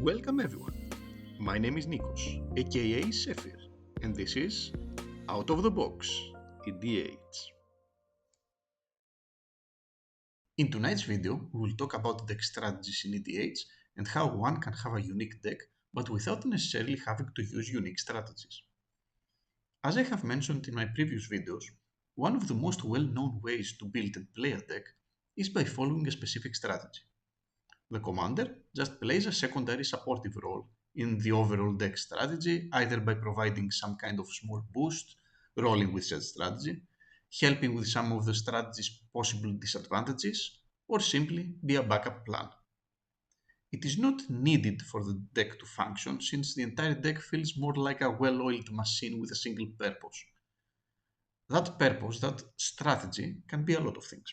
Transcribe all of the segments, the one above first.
Welcome everyone. My name is Nikos, aka Sephir, and this is Out of the Box, EDH. In tonight's video, we will talk about deck strategies in EDH and how one can have a unique deck, but without necessarily having to use unique strategies. As I have mentioned in my previous videos, one of the most well-known ways to build and play a deck is by following a specific strategy. The commander just plays a secondary supportive role in the overall deck strategy, either by providing some kind of small boost, rolling with said strategy, helping with some of the strategy's possible disadvantages, or simply be a backup plan. It is not needed for the deck to function, since the entire deck feels more like a well-oiled machine with a single purpose. That purpose, that strategy, can be a lot of things.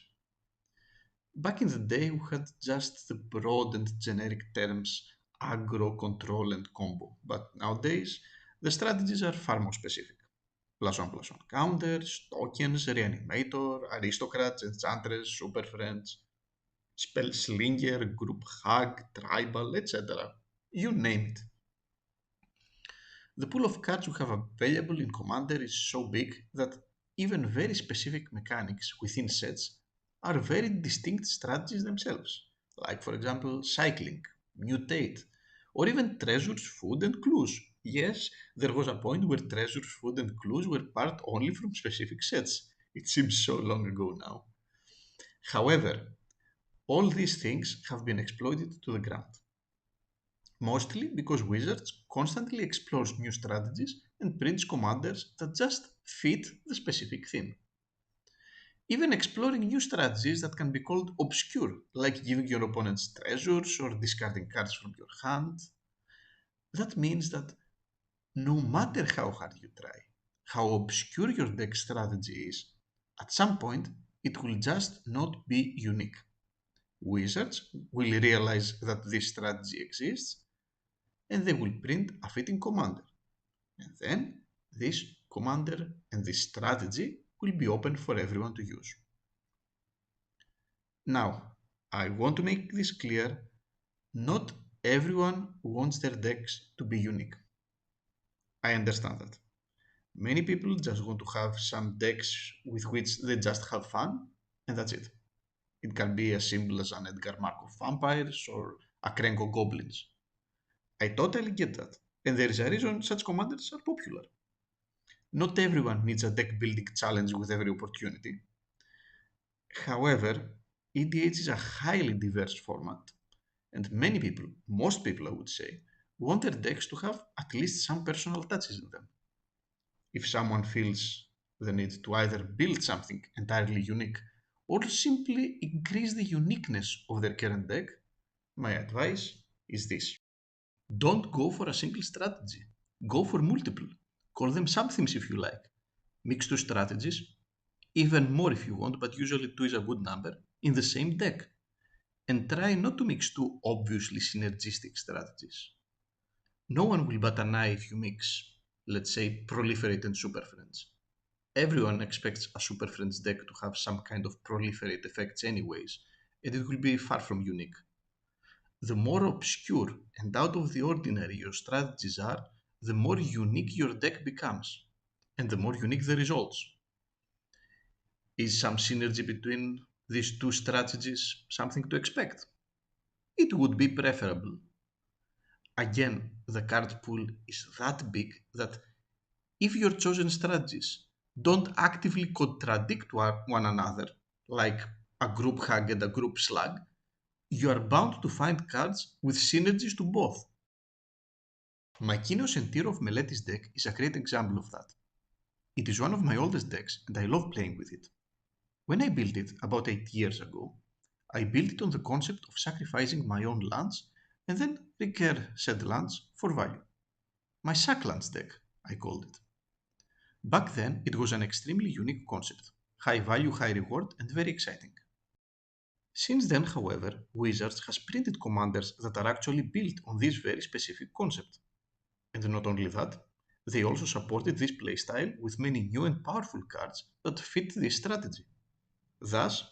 Back in the day, we had just the broad and generic terms aggro, control, and combo, but nowadays the strategies are far more specific. +1/+1 counters, tokens, reanimator, aristocrats, enchantress, super friends, spell slinger, group hug, tribal, etc. You name it. The pool of cards we have available in Commander is so big that even very specific mechanics within sets are very distinct strategies themselves, like for example cycling, mutate, or even treasures, food, and clues. Yes, there was a point where treasures, food, and clues were part only from specific sets. It seems so long ago now. However, all these things have been exploited to the ground, mostly because Wizards constantly explores new strategies and prints commanders that just fit the specific theme. Even exploring new strategies that can be called obscure, like giving your opponents treasures or discarding cards from your hand. That means that no matter how hard you try, how obscure your deck strategy is, at some point it will just not be unique. Wizards will realize that this strategy exists and they will print a fitting commander. And then this commander and this strategy will be open for everyone to use. Now, I want to make this clear, not everyone wants their decks to be unique. I understand that. Many people just want to have some decks with which they just have fun, and that's it. It can be as simple as an Edgar Markov Vampires or a Krenko Goblins. I totally get that, and there is a reason such commanders are popular. Not everyone needs a deck building challenge with every opportunity. However, EDH is a highly diverse format, and many people, most people I would say, want their decks to have at least some personal touches in them. If someone feels the need to either build something entirely unique or simply increase the uniqueness of their current deck, my advice is this. Don't go for a single strategy. Go for multiple. Call them sub-themes if you like. Mix two strategies, even more if you want, but usually two is a good number, in the same deck. And try not to mix two obviously synergistic strategies. No one will bat an eye if you mix, let's say, Proliferate and Super Friends. Everyone expects a Super Friends deck to have some kind of Proliferate effects anyways, and it will be far from unique. The more obscure and out of the ordinary your strategies are, the more unique your deck becomes, and the more unique the results. Is some synergy between these two strategies something to expect? It would be preferable. Again, the card pool is that big that if your chosen strategies don't actively contradict one another, like a group hug and a group slug, you are bound to find cards with synergies to both. My Kinos and Tiro of Meletis deck is a great example of that. It is one of my oldest decks and I love playing with it. When I built it about 8 years ago, I built it on the concept of sacrificing my own lands and then recur said lands for value. My Sacklands deck, I called it. Back then, it was an extremely unique concept, high value, high reward, and very exciting. Since then, however, Wizards has printed commanders that are actually built on this very specific concept. And not only that, they also supported this playstyle with many new and powerful cards that fit this strategy. Thus,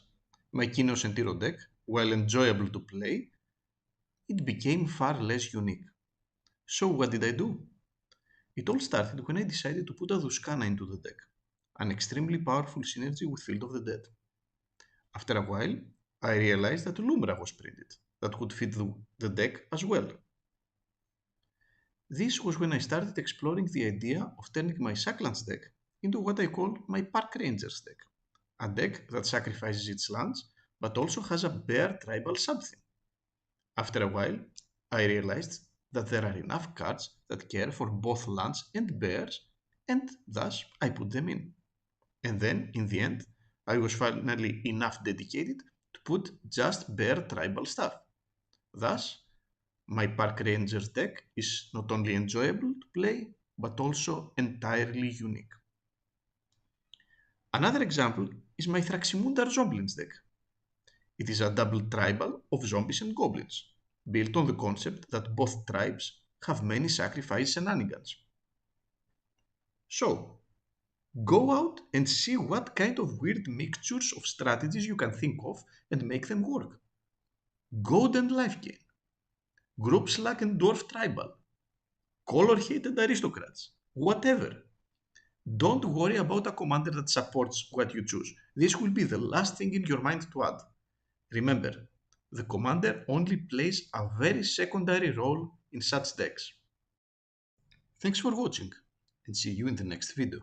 my Kinos and Tiro deck, while enjoyable to play, it became far less unique. So what did I do? It all started when I decided to put a Duskana into the deck, an extremely powerful synergy with Field of the Dead. After a while, I realized that Lumra was printed, that could fit the deck as well. This was when I started exploring the idea of turning my Sacklands deck into what I call my Park Rangers deck, a deck that sacrifices its lands but also has a bear tribal something. After a while, I realized that there are enough cards that care for both lands and bears, and thus I put them in. And then, in the end, I was finally enough dedicated to put just bear tribal stuff. Thus, my Park Rangers deck is not only enjoyable to play, but also entirely unique. Another example is my Thraximundar Zomblins deck. It is a double tribal of zombies and goblins, built on the concept that both tribes have many sacrifice shenanigans. So, go out and see what kind of weird mixtures of strategies you can think of and make them work. Gold and life gain, group slack and dwarf tribal, color hated aristocrats, whatever. Don't worry about a commander that supports what you choose. This will be the last thing in your mind to add. Remember, the commander only plays a very secondary role in such decks. Thanks for watching, and see you in the next video.